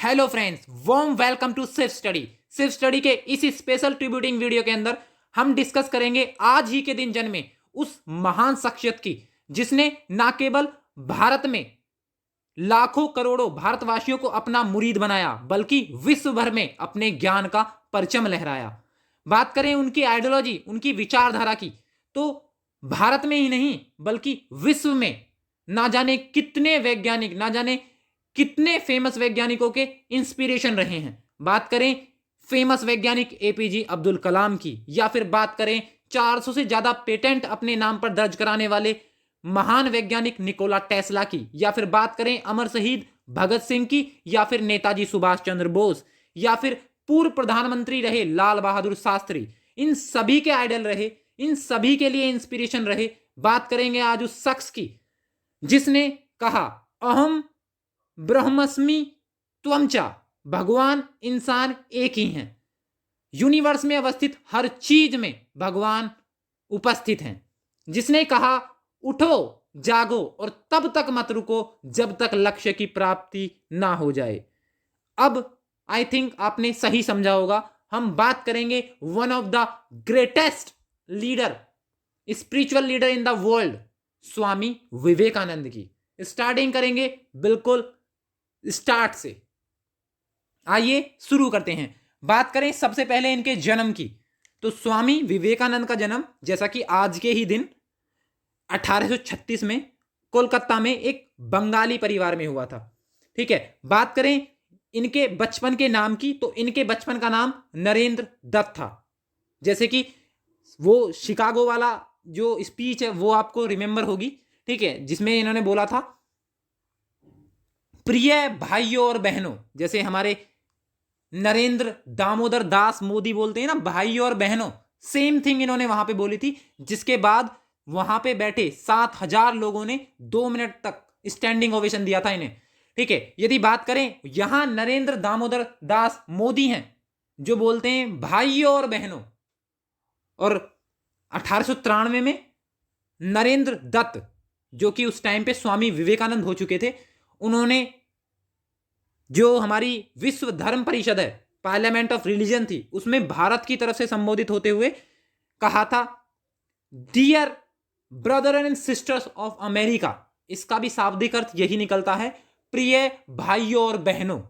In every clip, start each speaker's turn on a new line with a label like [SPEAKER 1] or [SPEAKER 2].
[SPEAKER 1] Hello friends, warm welcome to Sirf study. Sirf study के इसी special ट्रिब्यूटिंग video के अंदर हम डिस्कस करेंगे आज ही के दिन जन्मे उस महान शख्सियत की जिसने ना केवल भारत में लाखों करोड़ों भारतवासियों को अपना मुरीद बनाया बल्कि विश्व भर में अपने ज्ञान का परचम लहराया। बात करें उनकी आइडियोलॉजी, उनकी विचारधारा की, तो भारत में ही नहीं बल्कि विश्व में ना जाने कितने वैज्ञानिक, ना जाने कितने फेमस वैज्ञानिकों के इंस्पिरेशन रहे हैं। बात करें फेमस वैज्ञानिक एपीजे अब्दुल कलाम की, या फिर बात करें 400 से ज्यादा पेटेंट अपने नाम पर दर्ज कराने वाले महान वैज्ञानिक निकोला टेस्ला की, या फिर बात करें अमर शहीद भगत सिंह की, या फिर नेताजी सुभाष चंद्र बोस, या फिर पूर्व प्रधानमंत्री रहे लाल बहादुर शास्त्री, इन सभी के आइडल रहे, इन सभी के लिए इंस्पिरेशन रहे। बात करेंगे आज उस शख्स की जिसने कहा अहम ब्रह्मस्मि त्वमचा, भगवान इंसान एक ही हैं। यूनिवर्स में अवस्थित हर चीज में भगवान उपस्थित हैं। जिसने कहा उठो जागो और तब तक मत रुको जब तक लक्ष्य की प्राप्ति ना हो जाए। अब आई थिंक आपने सही समझा होगा। हम बात करेंगे one of the greatest leader, spiritual leader in the world, Swami Vivekananda की। स्टार्टिंग करेंगे बिल्कुल स्टार्ट से। आइए शुरू करते हैं। बात करें सबसे पहले इनके जन्म की, तो स्वामी विवेकानंद का जन्म जैसा कि आज के ही दिन 1836 में कोलकाता में एक बंगाली परिवार में हुआ था। ठीक है, बात करें इनके बचपन के नाम की, तो इनके बचपन का नाम नरेंद्र दत्त था। जैसे कि वो शिकागो वाला जो स्पीच है वो आपको रिमेंबर होगी, ठीक है, जिसमें इन्होंने बोला था प्रिय भाइयों और बहनों। जैसे हमारे नरेंद्र दामोदर दास मोदी बोलते हैं ना भाइयों और बहनों, सेम थिंग इन्होंने वहां पे बोली थी। जिसके बाद वहां पे बैठे 7,000 लोगों ने 2 मिनट तक स्टैंडिंग ओवेशन दिया था इन्हें। ठीक है, यदि बात करें यहां नरेंद्र दामोदर दास मोदी हैं जो बोलते हैं भाइयों और बहनों, और 1893 में नरेंद्र दत्त जो कि उस टाइम पे स्वामी विवेकानंद हो चुके थे, उन्होंने जो हमारी विश्व धर्म परिषद है, पार्लियामेंट ऑफ रिलीजन थी, उसमें भारत की तरफ से संबोधित होते हुए कहा था dear brother and sisters of America. इसका भी शाब्दिक अर्थ यही निकलता है, प्रिय भाइयों और बहनों।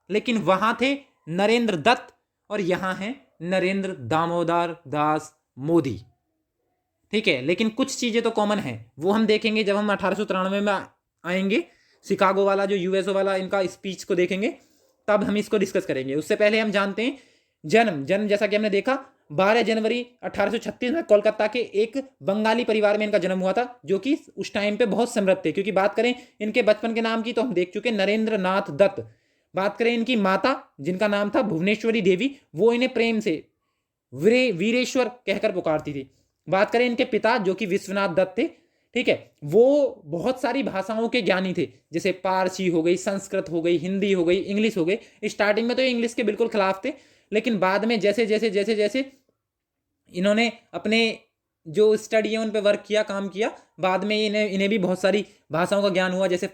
[SPEAKER 1] लेकिन वहां थे नरेंद्र दत्त और यहां है नरेंद्र दामोदर दास मोदी। ठीक है, लेकिन कुछ चीजें तो कॉमन है, वो हम देखेंगे जब हम 1893 में आएंगे। शिकागो वाला जो यूएसओ वाला इनका स्पीच को देखेंगे तब हम इसको डिस्कस करेंगे। उससे पहले हम जानते हैं जन्म जैसा कि हमने देखा 12 जनवरी 1836 में कोलकाता के एक बंगाली परिवार में इनका जन्म हुआ था, जो कि उस टाइम पे बहुत समृद्ध थे। क्योंकि बात करें इनके बचपन के नाम की तो हम देख चुके नरेंद्र नाथ दत्त। बात करें इनकी माता जिनका नाम था भुवनेश्वरी देवी, वो इन्हें प्रेम से वीरेश्वर कहकर पुकारती थी। बात करें इनके पिता जो कि विश्वनाथ दत्त थे, ठीक है, वो बहुत सारी भाषाओं के ज्ञानी थे, जैसे पारसी हो गई, संस्कृत हो गई, हिंदी हो गई, इंग्लिश हो गई। स्टार्टिंग में तो इंग्लिश के बिल्कुल खिलाफ थे, लेकिन बाद में जैसे जैसे जैसे जैसे इन्होंने अपने जो स्टडी है उन पे वर्क किया, काम किया, बाद में इन्हें भी बहुत सारी भाषाओं का ज्ञान हुआ। जैसे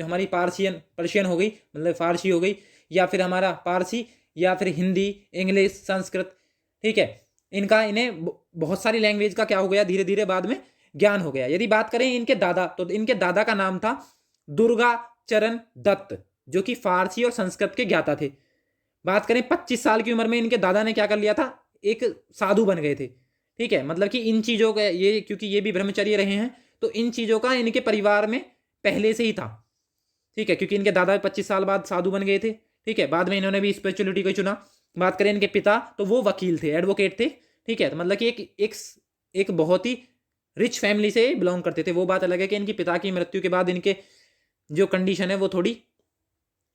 [SPEAKER 1] हमारी पर्शियन हो गई, मतलब फारसी हो गई, या फिर हमारा पारसी, या फिर हिंदी, इंग्लिश, संस्कृत। ठीक है, इन्हें बहुत सारी लैंग्वेज का क्या हो गया, धीरे धीरे बाद में ज्ञान हो गया। यदि बात करें इनके दादा, तो इनके दादा का नाम था दुर्गा चरण दत्त, जो कि फारसी और संस्कृत के ज्ञाता थे। बात करें 25 साल की उम्र में इनके दादा ने क्या कर लिया था, एक साधु बन गए थे। ठीक है, मतलब कि इन चीजों का ये, क्योंकि ये भी ब्रह्मचर्य रहे हैं, तो इन चीजों का इनके परिवार में पहले से ही था। ठीक है, क्योंकि इनके दादा 25 साल बाद साधु बन गए थे। ठीक है, बाद में इन्होंने भी स्पिरिचुअलिटी को चुना। बात करें इनके पिता, तो वो वकील थे, एडवोकेट थे। ठीक है, तो मतलब कि एक बहुत ही रिच फैमिली से बिलोंग करते थे। वो बात अलग है कि इनकी पिता की मृत्यु के बाद इनके जो कंडीशन है वो थोड़ी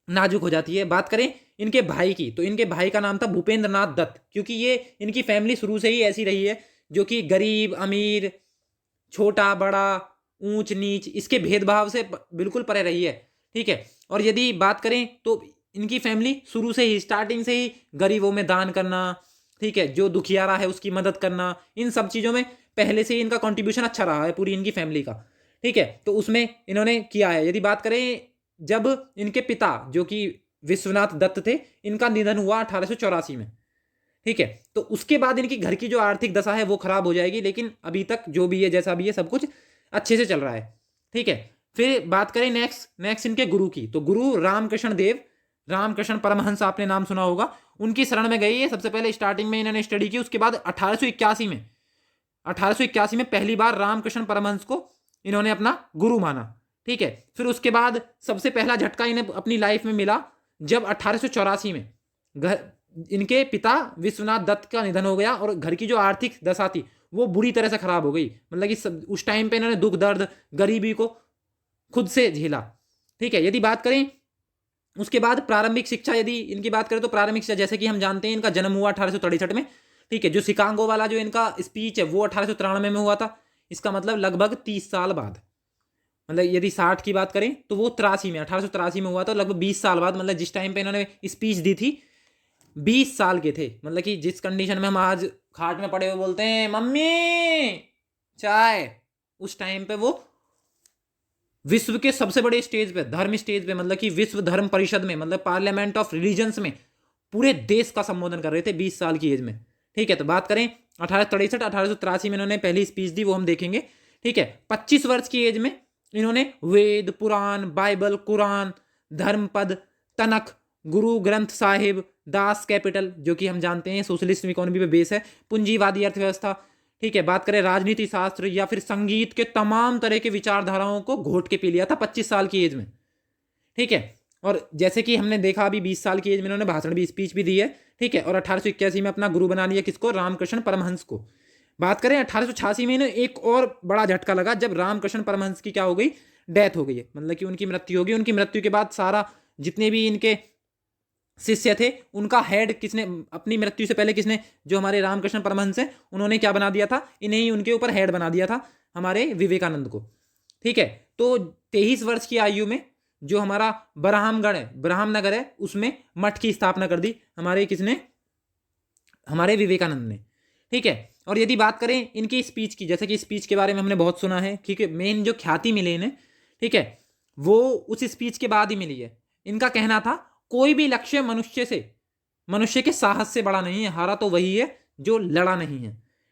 [SPEAKER 1] नाजुक हो जाती है। बात करें इनके भाई की, तो इनके भाई का नाम था भूपेंद्र नाथ दत्त, क्योंकि ये इनकी फैमिली शुरू से ही ऐसी रही है जो कि गरीब अमीर, छोटा बड़ा, ऊंच नीच, इसके भेदभाव से बिल्कुल परे रही है। ठीक है, और यदि बात करें तो इनकी फैमिली शुरू से ही, स्टार्टिंग से ही गरीबों में दान करना, ठीक है, जो दुखियारा है उसकी मदद करना, इन सब चीज़ों में पहले से ही इनका कंट्रीब्यूशन अच्छा रहा है पूरी इनकी फैमिली का। ठीक है, तो उसमें इन्होंने किया है। यदि बात करें जब इनके पिता जो कि विश्वनाथ दत्त थे, इनका निधन हुआ 1884 में। ठीक है, तो उसके बाद इनकी घर की जो आर्थिक दशा है वो खराब हो जाएगी, लेकिन अभी तक जो भी है जैसा भी है सब कुछ अच्छे से चल रहा है। ठीक है, फिर बात करें नेक्स्ट इनके गुरु की, तो गुरु रामकृष्ण देव, रामकृष्ण परमहंस आपने नाम सुना होगा, उनकी शरण में गई है। सबसे पहले स्टार्टिंग में इन्होंने स्टडी की, उसके बाद 1881 में पहली बार रामकृष्ण परमहंस को इन्होंने अपना गुरु माना। ठीक है, फिर उसके बाद सबसे पहला झटका इन्हें अपनी लाइफ में मिला जब 1884 में इनके पिता विश्वनाथ दत्त का निधन हो गया और घर की जो आर्थिक दशा थी वो बुरी तरह से खराब हो गई। मतलब कि उस टाइम पे इन्होंने दुख दर्द गरीबी को खुद से झेला। ठीक है, यदि बात करें उसके बाद प्रारंभिक शिक्षा, यदि इनकी बात करें तो प्रारंभिक शिक्षा जैसे कि हम जानते हैं इनका जन्म हुआ 1863 में। ठीक है, जो शिकागो वाला जो इनका स्पीच है वो 1893 में हुआ था। इसका मतलब लगभग 30 साल बाद, मतलब यदि 60 की बात करें तो वो 83 में 1883 में हुआ था, लगभग 20 साल बाद। मतलब जिस टाइम पे इन्होंने स्पीच दी थी 20 साल के थे। मतलब कि जिस कंडीशन में हम आज खाट में पड़े हुए बोलते हैं मम्मी चाय, उस टाइम पे वो विश्व के सबसे बड़े स्टेज पे, धर्म स्टेज पे, मतलब कि विश्व धर्म परिषद में, मतलब पार्लियामेंट ऑफ रिलीजन्स में पूरे देश का संबोधन कर रहे थे 20 साल की एज में। ठीक है, तो बात करें 1863 में इन्होंने पहली स्पीच दी, वो हम देखेंगे। ठीक है, 25 वर्ष की एज में इन्होंने वेद, पुराण, बाइबल, कुरान, धर्मपद, तनक, गुरु ग्रंथ साहिब, दास कैपिटल, जो कि हम जानते हैं सोशलिस्ट इकोनॉमी पे बेस है, पूंजीवादी अर्थव्यवस्था। ठीक है, बात करें राजनीति शास्त्र या फिर संगीत के तमाम तरह के विचारधाराओं को घोट के पी लिया था 25 साल की एज में। ठीक है, और जैसे कि हमने देखा अभी 20 साल की एज में इन्होंने भाषण भी, स्पीच भी दी है। ठीक है, और 1881 में अपना गुरु बना लिया, किसको? रामकृष्ण परमहंस को। बात करें 1886 में इन्हें एक और बड़ा झटका लगा जब रामकृष्ण परमहंस की क्या हो गई? डेथ हो गई है, मतलब कि उनकी मृत्यु होगी। उनकी मृत्यु के बाद सारा जितने भी इनके शिष्य थे उनका हेड किसने, अपनी मृत्यु से पहले किसने, जो हमारे रामकृष्ण परमहंस हैं उन्होंने क्या बना दिया था? इन्हें ही उनके ऊपर हेड बना दिया था, हमारे विवेकानंद को। ठीक है, तो 23 वर्ष की आयु में जो हमारा ब्राह्मगढ़ है, ब्राह्मनगर है, उसमें मठ की स्थापना कर दी हमारे किसने? हमारे विवेकानंद ने। ठीक है, और यदि बात करें इनकी स्पीच की, जैसे कि स्पीच के बारे में हमने बहुत सुना है, ठीक है, मेन जो ख्याति मिले इन्हें, ठीक है, वो उस स्पीच के बाद ही मिली है। इनका कहना था कोई भी लक्ष्य मनुष्य के साहस से बड़ा नहीं है, हारा तो वही है जो लड़ा नहीं है।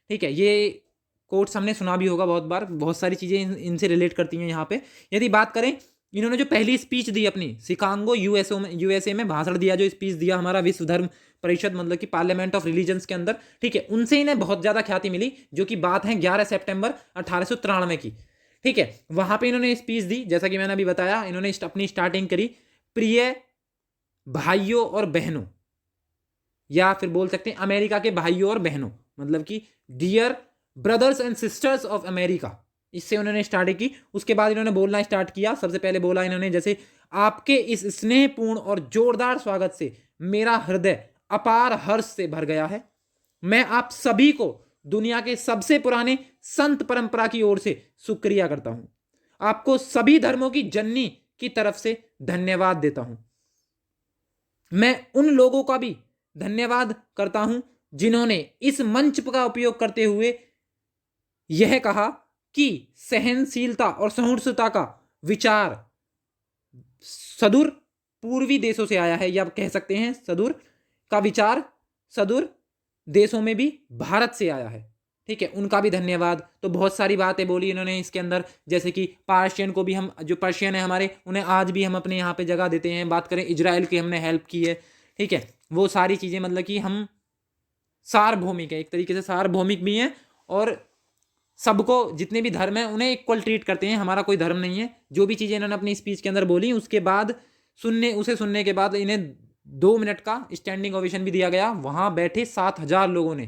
[SPEAKER 1] ठीक है, ये कोट्स हमने सुना भी होगा बहुत बार, बहुत सारी चीज़ें इनसे रिलेट करती हैं यहाँ पे। यदि बात करें इन्होंने जो पहली स्पीच दी अपनी शिकागो यूएसए में भाषण दिया, जो स्पीच दिया हमारा विश्व धर्म परिषद, मतलब कि पार्लियामेंट ऑफ रिलीजन्स के अंदर, ठीक है, उनसे इन्हें बहुत ज़्यादा ख्याति मिली, जो कि बात है 11 सितंबर 1893 की। ठीक है, वहाँ पे इन्होंने स्पीच दी, जैसा कि मैंने अभी बताया, इन्होंने अपनी स्टार्टिंग करी, प्रिय भाइयों और बहनों, या फिर बोल सकते हैं अमेरिका के भाइयों और बहनों, मतलब कि dear brothers and sisters of America, इससे उन्होंने स्टार्ट की। उसके बाद इन्होंने बोलना स्टार्ट किया। सबसे पहले बोला इन्होंने, जैसे आपके इस स्नेहपूर्ण और जोरदार स्वागत से मेरा हृदय अपार हर्ष से भर गया है। मैं आप सभी को दुनिया के सबसे पुराने संत परंपरा की ओर से शुक्रिया करता हूं। आपको सभी धर्मों की जननी की तरफ से धन्यवाद देता हूं। मैं उन लोगों का भी धन्यवाद करता हूं जिन्होंने इस मंच का उपयोग करते हुए यह कहा कि सहनशीलता और सहिष्णुता का विचार सदूर पूर्वी देशों से आया है, या कह सकते हैं सदूर का विचार सदूर देशों में भी भारत से आया है। ठीक है, उनका भी धन्यवाद। तो बहुत सारी बातें बोली इन्होंने इसके अंदर, जैसे कि पार्शियन को भी, हम जो पर्शियन है हमारे, उन्हें आज भी हम अपने यहाँ पे जगह देते हैं। बात करें इजराइल की, हमने हेल्प की है। ठीक है, वो सारी चीज़ें, मतलब कि हम सार्वभौमिक है, एक तरीके से सार्वभौमिक भी हैं, और सबको, जितने भी धर्म है उन्हें इक्वल ट्रीट करते हैं। हमारा कोई धर्म नहीं है। जो भी चीज़ें इन्होंने अपनी स्पीच के अंदर बोली, उसके बाद सुनने के बाद इन्हें 2 मिनट का स्टैंडिंग ओवेशन भी दिया गया, वहां बैठे 7000 लोगों ने।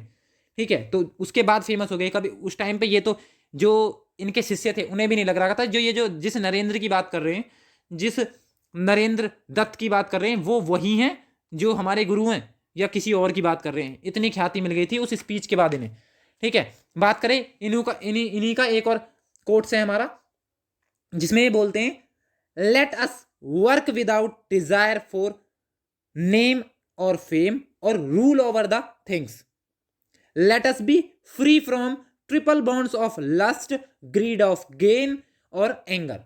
[SPEAKER 1] ठीक है, तो उसके बाद फेमस हो गए। कभी उस टाइम पे ये तो जो इनके शिष्य थे उन्हें भी नहीं लग रहा था, जो जिस नरेंद्र की बात कर रहे हैं, जिस नरेंद्र दत्त की बात कर रहे हैं, वो वही हैं जो हमारे गुरु हैं, या किसी और की बात कर रहे हैं। इतनी ख्याति मिल गई थी उस स्पीच के बाद इन्हें। ठीक है, बात करें इन्हीं का एक और कोट्स है हमारा, जिसमें ये बोलते हैं, let us work without desire for name और फेम और rule over the things. Let us be free from triple bonds of lust, greed of gain और एंगर।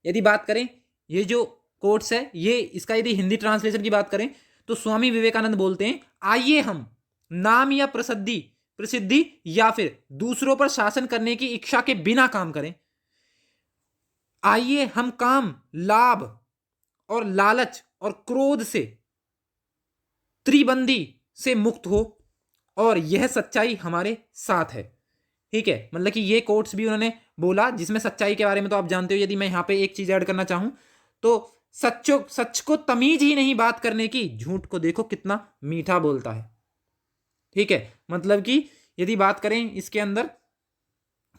[SPEAKER 1] यदि बात करें, ये जो कोट्स है ये, इसका यदि हिंदी ट्रांसलेशन की बात करें तो स्वामी विवेकानंद बोलते हैं, आइए हम नाम या प्रसिद्धि या फिर दूसरों पर शासन करने की इच्छा के बिना काम करें। आइए हम काम, लाभ और लालच और क्रोध से, त्रिबंदी से मुक्त हो, और यह सच्चाई हमारे साथ है। ठीक है, मतलब कि ये कोट्स भी उन्होंने बोला, जिसमें सच्चाई के बारे में तो आप जानते हो। यदि मैं यहां पे एक चीज ऐड करना चाहूं तो सच को तमीज ही नहीं बात करने की, झूठ को देखो कितना मीठा बोलता है। ठीक है, मतलब कि यदि बात करें इसके अंदर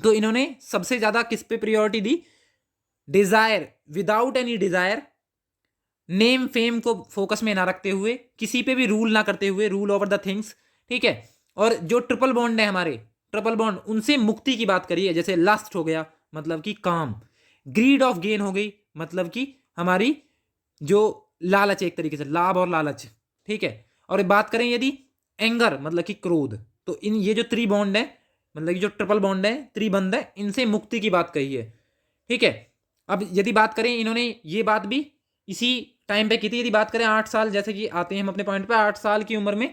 [SPEAKER 1] तो इन्होंने सबसे ज्यादा किस पे प्रायोरिटी दी, desire, without any desire, name fame को फोकस में ना रखते हुए, किसी पे भी रूल ना करते हुए, रूल ओवर द थिंग्स। ठीक है, और जो ट्रिपल बॉन्ड है हमारे, ट्रिपल बॉन्ड, उनसे मुक्ति की बात करिए, जैसे लस्ट हो गया मतलब कि काम, ग्रीड ऑफ गेन हो गई मतलब कि हमारी जो लालच, एक तरीके से लाभ और लालच। ठीक है, और बात करें यदि एंगर मतलब कि क्रोध, तो इन ये जो त्रि बॉन्ड है, मतलब कि जो ट्रिपल बॉन्ड है, त्रिबंध है, इनसे मुक्ति की बात कही है। ठीक है, अब यदि बात करें, इन्होंने ये बात भी इसी टाइम पे की थी। यदि बात करें 8 साल, जैसे कि आते हैं हम अपने पॉइंट पे, 8 साल की उम्र में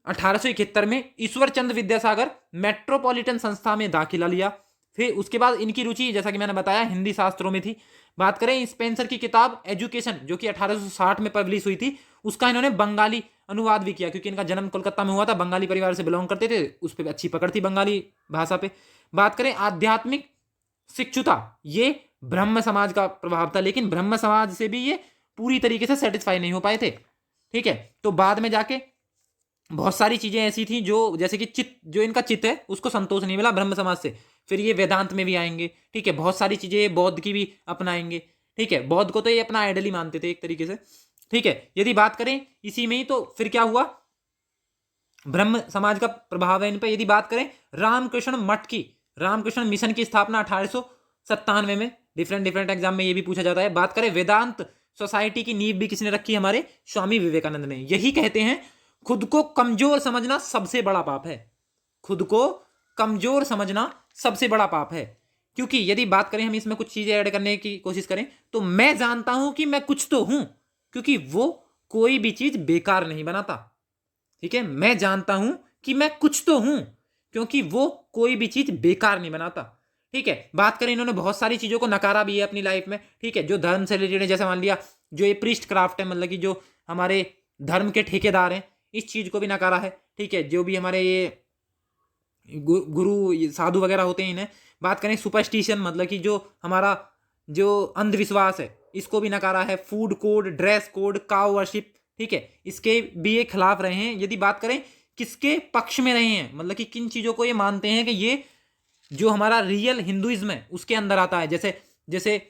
[SPEAKER 1] 1871 में ईश्वर चंद्र विद्यासागर मेट्रोपॉलिटन संस्था में दाखिला लिया। फिर उसके बाद इनकी रुचि, जैसा कि मैंने बताया, हिंदी शास्त्रों में थी। बात करें स्पेंसर की किताब एजुकेशन, जो कि 1860 में पब्लिश हुई थी, उसका इन्होंने बंगाली अनुवाद भी किया, क्योंकि इनका जन्म कोलकाता में हुआ था, बंगाली परिवार से बिलोंग करते थे, उस पर अच्छी पकड़ थी बंगाली भाषा पे। बात करें आध्यात्मिक शिक्षुता, ये ब्रह्म समाज का प्रभाव था, लेकिन ब्रह्म समाज से भी ये पूरी तरीके से सेटिस्फाई नहीं हो पाए थे। ठीक है, तो बाद में जाके बहुत सारी चीजें ऐसी थी जो, जैसे कि चित्त, जो इनका चित्त है उसको संतोष नहीं मिला ब्रह्म समाज से, फिर ये वेदांत में भी आएंगे। ठीक है, बहुत सारी चीजें बौद्ध की भी अपनाएंगे। ठीक है, बौद्ध को तो ये अपना आइडल ही मानते थे एक तरीके से। ठीक है, यदि बात करें इसी में ही, तो फिर क्या हुआ, ब्रह्म समाज का प्रभाव है इन पर। यदि बात करें रामकृष्ण मठ की, रामकृष्ण मिशन की स्थापना 1897 में, डिफरेंट एग्जाम में ये भी पूछा जाता है। बात करें वेदांत सोसाइटी की नींव भी किसने रखी, हमारे स्वामी विवेकानंद ने। यही कहते हैं खुद को कमजोर समझना सबसे बड़ा पाप है, खुद को कमजोर समझना सबसे बड़ा पाप है। क्योंकि यदि बात करें हम इसमें कुछ चीजें ऐड करने की कोशिश करें, तो मैं जानता हूं कि मैं कुछ तो हूं, क्योंकि वो कोई भी चीज बेकार नहीं बनाता। ठीक है, मैं जानता हूं कि मैं कुछ तो हूं, क्योंकि वो कोई भी चीज बेकार नहीं बनाता। ठीक है, बात करें, इन्होंने बहुत सारी चीजों को नकारा भी है अपनी लाइफ में। ठीक है, जो धर्म से रिलेटेड है, जैसे मान लिया जो ये प्रीस्ट क्राफ्ट है, मतलब कि जो हमारे धर्म के ठेकेदार हैं, इस चीज को भी नकारा है। ठीक है, जो भी हमारे ये गुरु साधु वगैरह होते हैं, इन्हें। बात करें सुपरस्टिशन, मतलब कि जो हमारा जो अंधविश्वास है, इसको भी नकारा है। Food code, dress code, cow worship, ठीक है, इसके भी ये खिलाफ रहे हैं। यदि बात करें किसके पक्ष में रहे हैं, मतलब कि किन चीजों को ये मानते हैं कि ये जो हमारा रियल हिंदुइज्म है उसके अंदर आता है, जैसे जैसे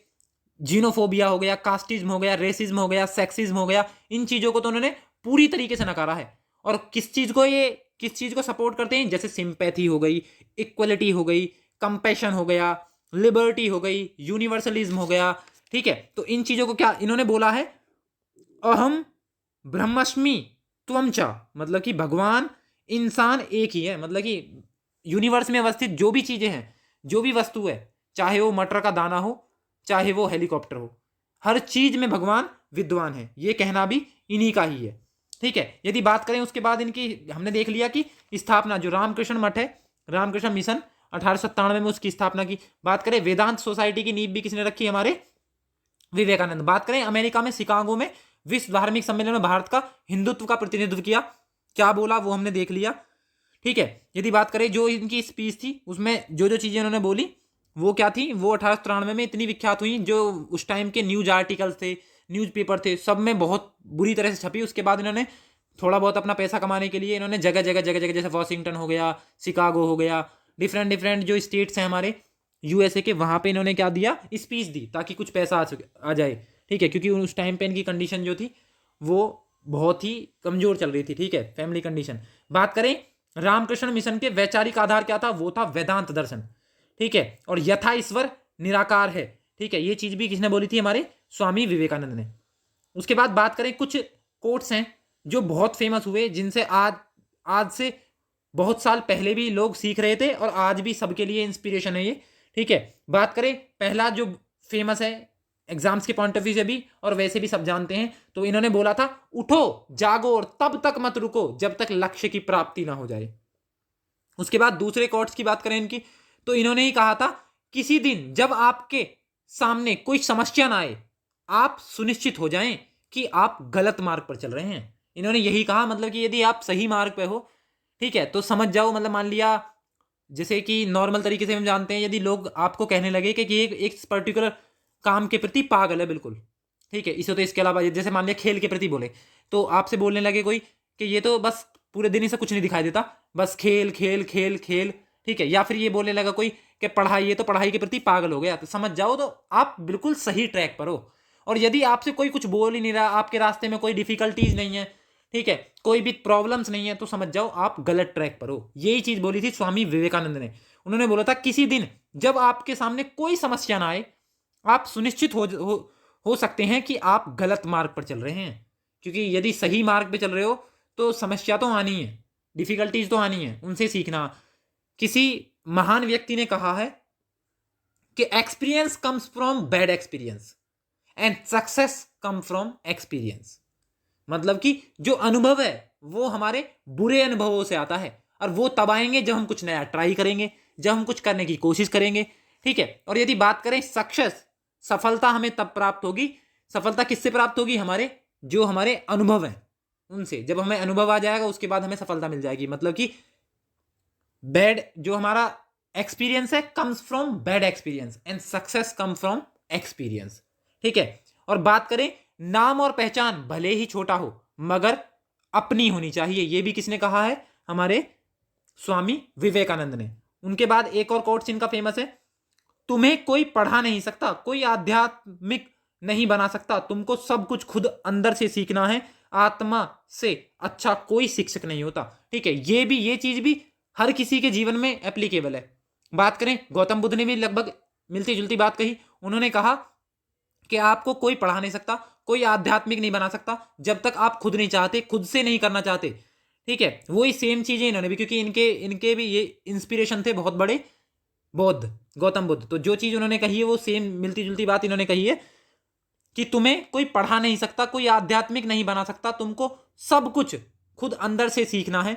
[SPEAKER 1] जीनोफोबिया हो गया, कास्टिज्म हो गया, रेसिज्म हो गया, सेक्सिज्म हो गया, इन चीजों को तो उन्होंने पूरी तरीके से नकारा है। और किस चीज को सपोर्ट करते हैं, जैसे सिंपैथी हो गई, इक्वलिटी हो गई, कंपैशन हो गया, लिबर्टी हो गई, यूनिवर्सलिज्म हो गया। ठीक है, तो इन चीजों को क्या इन्होंने बोला है, अहम ब्रह्मस्मि त्वम च, मतलब कि भगवान इंसान एक ही है। मतलब कि यूनिवर्स में अवस्थित जो भी चीजें हैं, जो भी वस्तु है, चाहे वो मटर का दाना हो, चाहे वो हेलीकॉप्टर हो, हर चीज में भगवान विद्वान है, ये कहना भी इन्हीं का ही है। ठीक है, यदि बात करें उसके बाद इनकी, हमने देख लिया कि स्थापना जो रामकृष्ण मठ है, रामकृष्ण मिशन 1897 में उसकी स्थापना की। बात करें वेदांत सोसाइटी की नींव भी किसने रखी, हमारे विवेकानंद। बात करें अमेरिका में शिकागो में विश्व धार्मिक सम्मेलन में भारत का हिंदुत्व का प्रतिनिधित्व किया, क्या बोला वो हमने देख लिया। ठीक है, यदि बात करें जो इनकी स्पीच थी, उसमें जो जो चीजें उन्होंने बोली वो क्या थी, वो 1893 में इतनी विख्यात हुई, जो उस टाइम के न्यूज आर्टिकल्स थे, न्यूज़पेपर थे, सब में बहुत बुरी तरह से छपी। उसके बाद इन्होंने थोड़ा बहुत अपना पैसा कमाने के लिए इन्होंने जगह जगह जगह जगह, जैसे वॉशिंगटन हो गया, शिकागो हो गया, डिफरेंट जो स्टेट्स हैं हमारे यूएसए के, वहां पे इन्होंने क्या दिया, स्पीच दी, ताकि कुछ पैसा आ जाए। ठीक है, क्योंकि उस टाइम पे इनकी कंडीशन जो थी वो बहुत ही कमजोर चल रही थी। ठीक है, फैमिली कंडीशन। बात करें रामकृष्ण मिशन के वैचारिक आधार क्या था, वो था वेदांत दर्शन। ठीक है, और यथा ईश्वर निराकार है। ठीक है, ये चीज भी किसने बोली थी, हमारे स्वामी विवेकानंद ने। उसके बाद बात करें कुछ कोट्स हैं जो बहुत फेमस हुए, जिनसे आज से बहुत साल पहले भी लोग सीख रहे थे, और आज भी सबके लिए इंस्पिरेशन है ये। ठीक है, बात करें पहला जो फेमस है, एग्जाम्स के पॉइंट ऑफ व्यू से भी और वैसे भी सब जानते हैं। तो इन्होंने बोला था उठो जागो और तब तक मत रुको जब तक लक्ष्य की प्राप्ति ना हो जाए। उसके बाद दूसरे कोट्स की बात करें इनकी, तो इन्होंने ही कहा था किसी दिन जब आपके सामने कोई समस्या ना आए आप सुनिश्चित हो जाएं कि आप गलत मार्ग पर चल रहे हैं। इन्होंने यही कहा, मतलब कि यदि आप सही मार्ग पे हो, ठीक है, तो समझ जाओ, मतलब मान लिया जैसे कि नॉर्मल तरीके से हम जानते हैं, यदि लोग आपको कहने लगे कि एक पर्टिकुलर काम के प्रति पागल है बिल्कुल, ठीक है, इसे तो इसके अलावा जैसे मान लिया खेल के प्रति बोले, तो आपसे बोलने लगे कोई कि ये तो बस पूरे दिन से कुछ नहीं दिखाई देता, बस खेल खेल खेल खेल, ठीक है, या फिर ये बोलने लगा कोई कि पढ़ाई, ये तो पढ़ाई के प्रति पागल हो गया, तो समझ जाओ तो आप बिल्कुल सही ट्रैक पर हो। और यदि आपसे कोई कुछ बोल ही नहीं रहा, आपके रास्ते में कोई डिफिकल्टीज नहीं है, ठीक है, कोई भी प्रॉब्लम्स नहीं है, तो समझ जाओ आप गलत ट्रैक पर हो। यही चीज बोली थी स्वामी विवेकानंद ने। उन्होंने बोला था किसी दिन जब आपके सामने कोई समस्या ना आए आप सुनिश्चित हो सकते हैं कि आप गलत मार्ग पर चल रहे हैं, क्योंकि यदि सही मार्ग पर चल रहे हो तो समस्या तो आनी है, डिफिकल्टीज तो आनी है, उनसे सीखना। किसी महान व्यक्ति ने कहा है कि experience comes from bad experience and success come from experience. मतलब कि जो अनुभव है वो हमारे बुरे अनुभवों से आता है, और वो तब आएंगे जब हम कुछ नया ट्राई करेंगे, जब हम कुछ करने की कोशिश करेंगे, ठीक है। और यदि बात करें सक्सेस, सफलता हमें तब प्राप्त होगी, सफलता किससे प्राप्त होगी, हमारे अनुभव हैं उनसे। जब हमें अनुभव आ जाएगा उसके बाद हमें सफलता मिल जाएगी। मतलब कि बैड जो हमारा एक्सपीरियंस है comes from bad experience and success come from experience, ठीक है। और बात करें नाम और पहचान भले ही छोटा हो मगर अपनी होनी चाहिए, ये भी किसने कहा है, हमारे स्वामी विवेकानंद ने। उनके बाद एक और कोट्स इनका फेमस है, तुम्हें कोई पढ़ा नहीं सकता, कोई आध्यात्मिक नहीं बना सकता, तुमको सब कुछ खुद अंदर से सीखना है, आत्मा से अच्छा कोई शिक्षक नहीं होता, ठीक है। ये चीज भी हर किसी के जीवन में एप्लीकेबल है। बात करें गौतम बुद्ध ने भी लगभग मिलती जुलती बात कही। उन्होंने कहा कि आपको कोई पढ़ा नहीं सकता, कोई आध्यात्मिक नहीं बना सकता जब तक आप खुद नहीं चाहते, खुद से नहीं करना चाहते, ठीक है। वही सेम चीजें इन्होंने भी, क्योंकि इनके भी ये इंस्पिरेशन थे बहुत बड़े बौद्ध, गौतम बुद्ध। तो जो चीज उन्होंने कही है वो सेम मिलती जुलती बात इन्होंने कही है कि तुम्हें कोई पढ़ा नहीं सकता, कोई आध्यात्मिक नहीं बना सकता, तुमको सब कुछ खुद अंदर से सीखना है,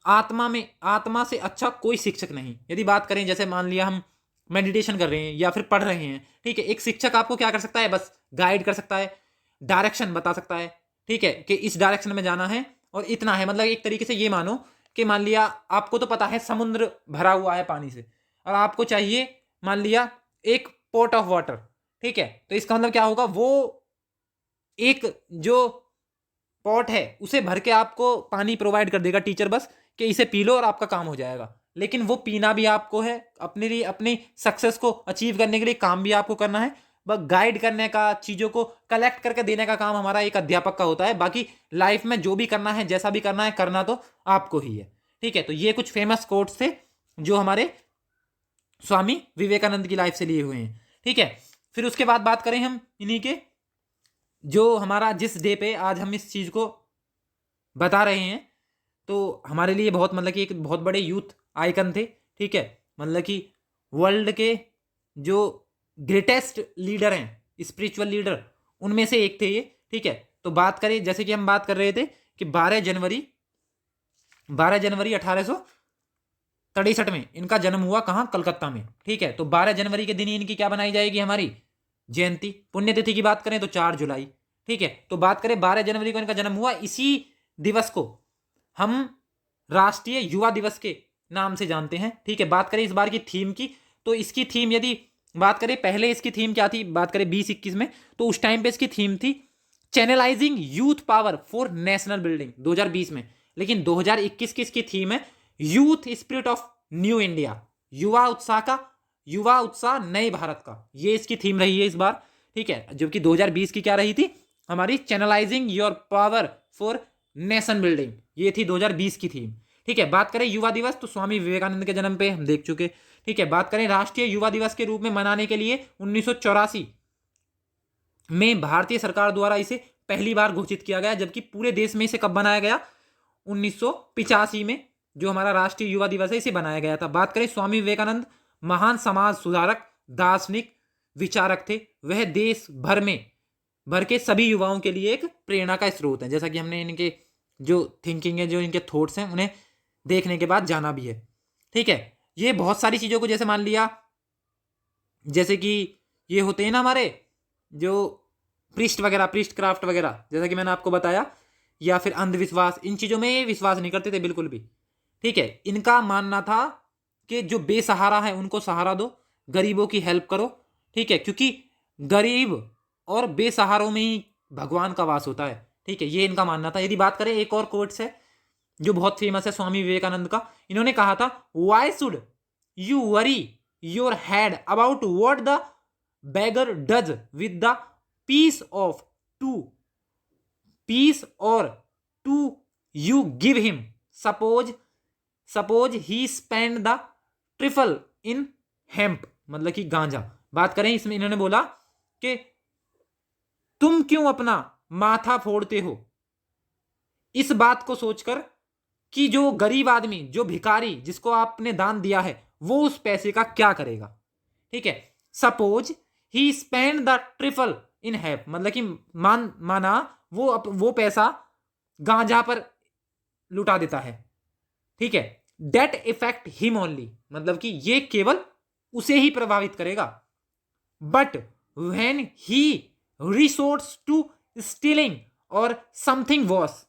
[SPEAKER 1] आत्मा से अच्छा कोई शिक्षक नहीं। यदि बात करें जैसे मान लिया हम मेडिटेशन कर रहे हैं या फिर पढ़ रहे हैं, ठीक है, एक शिक्षक आपको क्या कर सकता है, बस गाइड कर सकता है, डायरेक्शन बता सकता है, ठीक है, कि इस डायरेक्शन में जाना है और इतना है। मतलब एक तरीके से ये मानो कि मान लिया आपको तो पता है समुद्र भरा हुआ है पानी से, और आपको चाहिए मान लिया एक पॉट ऑफ वाटर, ठीक है, तो इसका मतलब क्या होगा, वो एक जो पॉट है उसे भर के आपको पानी प्रोवाइड कर देगा टीचर, बस कि इसे पी लो और आपका काम हो जाएगा। लेकिन वो पीना भी आपको है, अपने लिए अपनी सक्सेस को अचीव करने के लिए काम भी आपको करना है, बस गाइड करने का, चीज़ों को कलेक्ट करके देने का काम हमारा एक अध्यापक का होता है। बाकी लाइफ में जो भी करना है, जैसा भी करना है, करना तो आपको ही है, ठीक है। तो ये कुछ फेमस कोट्स थे जो हमारे स्वामी विवेकानंद की लाइफ से लिए हुए हैं, ठीक है। फिर उसके बाद बात करें हम इन्हीं के, जो हमारा जिस डे पे आज हम इस चीज़ को बता रहे हैं, तो हमारे लिए बहुत, मतलब कि एक बहुत बड़े यूथ आइकन थे, ठीक है। मतलब कि वर्ल्ड के जो ग्रेटेस्ट लीडर हैं, स्पिरिचुअल लीडर, उनमें से एक थे ये, ठीक है। तो बात करें जैसे कि हम बात कर रहे थे कि 12 जनवरी 1863 में इनका जन्म हुआ, कहाँ, कलकत्ता में, ठीक है। तो 12 जनवरी के दिन ही इनकी क्या बनाई जाएगी, हमारी जयंती। पुण्यतिथि की बात करें तो 4 जुलाई, ठीक है। तो बात करें 12 जनवरी को इनका जन्म हुआ, इसी दिवस को हम राष्ट्रीय युवा दिवस के नाम से जानते हैं, ठीक है। बात करें इस बार की थीम की, तो इसकी थीम यदि बात करें, पहले इसकी थीम क्या थी, बात करें 2021 में, तो उस टाइम पे इसकी थीम थी channelising youth power for national building 2020 में। लेकिन 2021 की इसकी थीम है youth spirit of new India, युवा उत्साह नए भारत का, ये इसकी थीम रही है इस बार, ठीक है। जबकि 2020 की क्या रही थी, हमारी channelising your power for nation building, ये थी 2020 की थीम, ठीक है। बात करें युवा दिवस, तो स्वामी विवेकानंद के जन्म पे हम देख चुके, ठीक है। बात करें राष्ट्रीय युवा दिवस के रूप में मनाने के लिए 1984 में भारतीय सरकार द्वारा इसे पहली बार घोषित किया गया, जबकि पूरे देश में इसे कब बनाया गया, 1985 में जो हमारा राष्ट्रीय युवा दिवस है इसे बनाया गया था। बात करें स्वामी विवेकानंद महान समाज सुधारक, दार्शनिक, विचारक थे, वह देश भर के सभी युवाओं के लिए एक प्रेरणा का स्रोत है। जैसा कि हमने इनके जो थिंकिंग है, जो इनके थॉट्स हैं, उन्हें देखने के बाद जाना भी है। ठीक है, ये बहुत सारी चीज़ों को जैसे मान लिया, जैसे कि ये होते हैं ना हमारे जो प्रीस्ट वगैरह, प्रीस्ट क्राफ्ट वगैरह, जैसा कि मैंने आपको बताया, या फिर अंधविश्वास, इन चीज़ों में ये विश्वास नहीं करते थे बिल्कुल भी। ठीक है, इनका मानना था कि जो बेसहारा है उनको सहारा दो, गरीबों की हेल्प करो। ठीक है, क्योंकि गरीब और बेसहारों में ही भगवान का वास होता है। ठीक है, ये इनका मानना था। यदि बात करें, एक और कोट्स है जो बहुत फेमस है स्वामी विवेकानंद का। इन्होंने कहा था, why should you worry your head about what the beggar does with the piece of two piece or two you give him, suppose he spend the trifle in hemp, मतलब कि गांजा। बात करें इसमें, इन्होंने बोला कि तुम क्यों अपना माथा फोड़ते हो इस बात को सोचकर कि जो गरीब आदमी, जो भिखारी जिसको आपने दान दिया है, वो उस पैसे का क्या करेगा। ठीक है, suppose he spend the trifle in hap, मतलब कि माना वो पैसा गांजा पर लुटा देता है। ठीक है, डेट इफेक्ट हिम ओनली, मतलब कि ये केवल उसे ही प्रभावित करेगा। But when he resorts to stealing और समथिंग वर्स,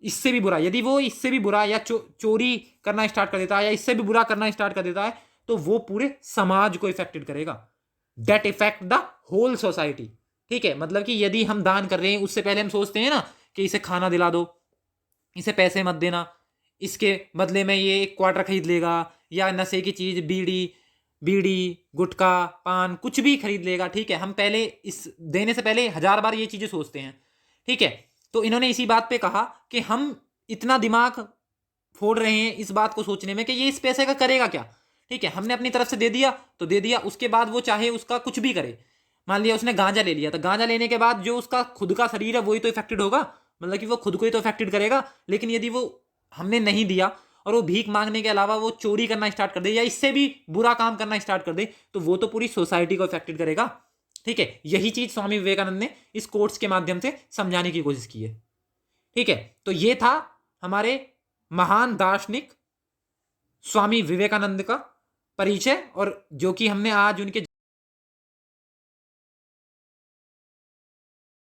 [SPEAKER 1] इससे भी बुरा, यदि वो इससे भी बुरा या चोरी करना स्टार्ट कर देता है, या इससे भी बुरा करना स्टार्ट कर देता है, तो वो पूरे समाज को इफेक्टेड करेगा। That effect the whole society. ठीक है, मतलब कि यदि हम दान कर रहे हैं, उससे पहले हम सोचते हैं ना कि इसे खाना दिला दो, इसे पैसे मत देना, इसके बदले में ये एक क्वार्टर खरीद लेगा, या नशे की चीज, बीड़ी गुटखा पान कुछ भी खरीद लेगा। ठीक है, हम पहले इस देने से पहले 1000 बार ये चीजें सोचते हैं। ठीक है, तो इन्होंने इसी बात पे कहा कि हम इतना दिमाग फोड़ रहे हैं इस बात को सोचने में कि ये इस पैसे का करेगा क्या। ठीक है, हमने अपनी तरफ से दे दिया तो दे दिया, उसके बाद वो चाहे उसका कुछ भी करे। मान लिया उसने गांजा ले लिया, तो गांजा लेने के बाद जो उसका खुद का शरीर है वही तो इफेक्टेड होगा, मतलब कि वो खुद को ही तो इफेक्टेड करेगा। लेकिन यदि वो हमने नहीं दिया और वो भीख मांगने के अलावा वो चोरी करना स्टार्ट कर दे, या इससे भी बुरा काम करना स्टार्ट कर दे, तो वो तो पूरी सोसाइटी को इफेक्टेड करेगा। ठीक है, यही चीज स्वामी विवेकानंद ने इस कोट्स के माध्यम से समझाने की कोशिश की है। ठीक है, तो ये था हमारे महान दार्शनिक स्वामी विवेकानंद का परिचय, और जो कि हमने आज उनके